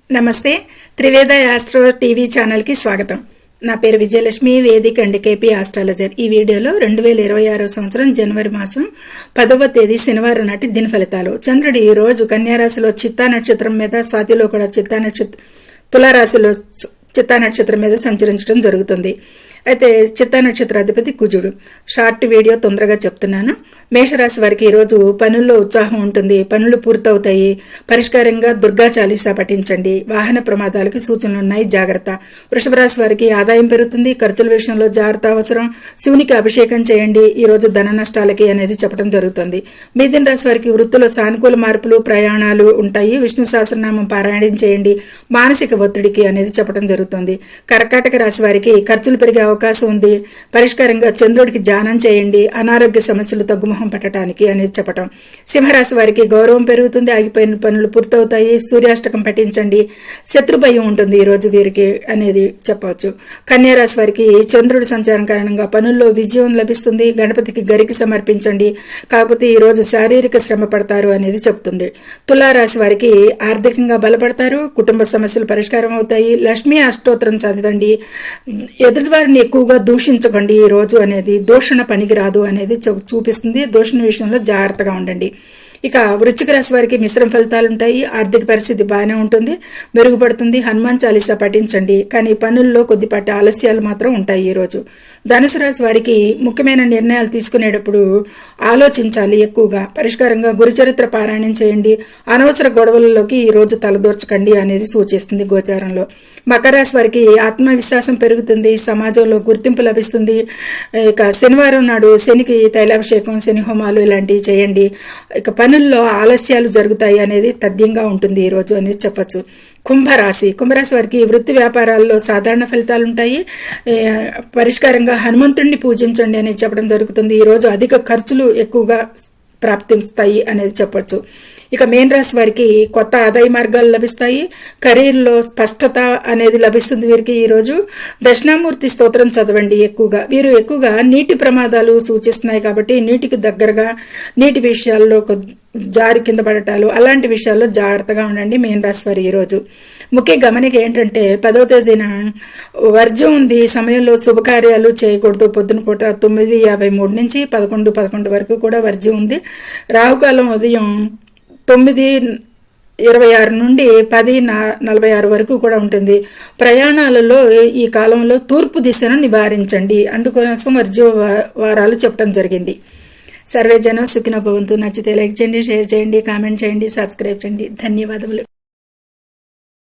నమస్తే. త్రివేద astro TV ఛానల్కి స్వాగతం. నా పేరు విజయలక్ష్మి, వేదిక అండ్ కేపీ ఆస్ట్రాలజర్. ఈ వీడియోలో 2026 సంవత్సరం జనవరి మాసం 10వ తేదీ శనివారం నాటి దిన ఫలితాలు. చంద్రుడు ఈ రోజు కన్యారాశిలో చిత్తా నక్షత్రం మీద, స్వాతిలో కూడా తులారాశిలో చిత్తా నక్షత్రం మీద సంచరించడం జరుగుతుంది. అయితే చిత్తా నక్షత్ర అధిపతి కుజుడు. షార్ట్ వీడియో తొందరగా చెప్తున్నాను. మేషరాశి వారికి ఈరోజు పనుల్లో ఉత్సాహం ఉంటుంది, పనులు పూర్తవుతాయి. పరిష్కారంగా దుర్గా చాలీసా పఠించండి. వాహన ప్రమాదాలకు సూచనలు ఉన్నాయి, జాగ్రత్త. వృషభ రాశి వారికి ఆదాయం పెరుగుతుంది, ఖర్చుల విషయంలో జాగ్రత్త అవసరం. శివునికి అభిషేకం చేయండి, ఈ రోజు ధన నష్టాలకి అనేది చెప్పడం జరుగుతుంది. మిథున రాశి వారికి వృత్తిలో సానుకూల మార్పులు, ప్రయాణాలు ఉంటాయి. విష్ణు సహస్రనామం పారాయణం చేయండి, మానసిక ఒత్తిడికి అనేది చెప్పడం జరుగుతుంది. కర్కాటక రాశి వారికి ఖర్చులు పెరిగే అవకాశం ఉంది. పరిష్కారంగా చంద్రుడికి ధ్యానం చేయండి, అనారోగ్య సమస్యలు తగ్గుముఖం పట్టడానికి అనేది చెప్పటం. సింహరాశి వారికి గౌరవం పెరుగుతుంది, ఆగిపోయిన పనులు పూర్తవుతాయి. సూర్యాష్టకం పఠించండి, శత్రు భయం ఉంటుంది ఈ రోజు వీరికి అనేది చెప్పవచ్చు. కన్యారాశి వారికి చంద్రుడి సంచారం కారణంగా పనుల్లో విజయం లభిస్తుంది. గణపతికి గరికి సమర్పించండి, కాకపోతే ఈ రోజు శారీరక శ్రమ పడతారు అనేది చెప్తుంది. తులారాశి వారికి ఆర్థికంగా బలపడతారు, కుటుంబ సమస్యలు పరిష్కారం అవుతాయి. లక్ష్మీ అష్టోత్తరం చదవండి, ఎదుటివారిని ఎక్కువగా దూషించకండి ఈ రోజు అనేది. దూషణ పనికి రాదు అనేది చూపిస్తుంది. దూషణ విషయంలో జాగ్రత్తగా ఉండండి. ఇక వృశ్చిక రాశి వారికి మిశ్రమ ఫలితాలు ఉంటాయి. ఆర్థిక పరిస్థితి బాగానే ఉంటుంది, మెరుగుపడుతుంది. హనుమాన్ చాలీసా పఠించండి, కానీ పనుల్లో కొద్దిపాటి ఆలస్యాలు మాత్రం ఉంటాయి ఈ రోజు. ధనుసు రాశి వారికి ముఖ్యమైన నిర్ణయాలు తీసుకునేటప్పుడు ఆలోచించాలి ఎక్కువగా. పరిష్కారంగా గురుచరిత్ర పారాయణం చేయండి. అనవసర గొడవలలోకి ఈ రోజు తలదూర్చకండి అనేది సూచిస్తుంది గోచారంలో. మకర రాశి వారికి ఆత్మవిశ్వాసం పెరుగుతుంది, సమాజంలో గుర్తింపు లభిస్తుంది. ఇక శనివారం నాడు శనికి తైలాభిషేకం, శని హోమాలు ఇలాంటివి చేయండి. ఇక పనుల్లో ఆలస్యాలు జరుగుతాయి అనేది తథ్యంగా ఉంటుంది ఈ రోజు అనేది చెప్పచ్చు. కుంభరాశి వారికి వృత్తి వ్యాపారాల్లో సాధారణ ఫలితాలు ఉంటాయి. పరిష్కారంగా హనుమంతుడిని పూజించండి అనేది చెప్పడం జరుగుతుంది. ఈ రోజు అధిక ఖర్చులు ఎక్కువగా ప్రాప్తిస్తాయి అనేది చెప్పొచ్చు. ఇక మీన రాశి వారికి కొత్త ఆదాయ మార్గాలు లభిస్తాయి. కెరీర్లో స్పష్టత అనేది లభిస్తుంది వీరికి. ఈరోజు దక్షిణామూర్తి స్తోత్రం చదవండి ఎక్కువగా. వీరు ఎక్కువగా నీటి ప్రమాదాలు సూచిస్తున్నాయి కాబట్టి నీటికి దగ్గరగా, నీటి విషయాల్లో జారి కింద పడటాలు అలాంటి విషయాల్లో జాగ్రత్తగా ఉండండి మీన రాశి వారు ఈరోజు. ముఖ్య గమనిక ఏంటంటే 10వ తేదీన వర్జం ఉంది. ఈ సమయంలో శుభకార్యాలు చేయకూడదు. పొద్దున పూట 9:53 నుంచి 11:11 వరకు కూడా వర్జం ఉంది. రాహుకాలం ఉదయం 9:26 నుండి 10:46 వరకు కూడా ఉంటుంది. ప్రయాణాలలో ఈ కాలంలో తూర్పు దిశను నివారించండి, అందుకోసం వర్జ వారాలు చెప్పడం జరిగింది. సర్వే జనం సుఖినో భవంతు. నచ్చితే లైక్ చేయండి, షేర్ చేయండి, కామెంట్ చేయండి, సబ్స్క్రైబ్ చేయండి. ధన్యవాదములు.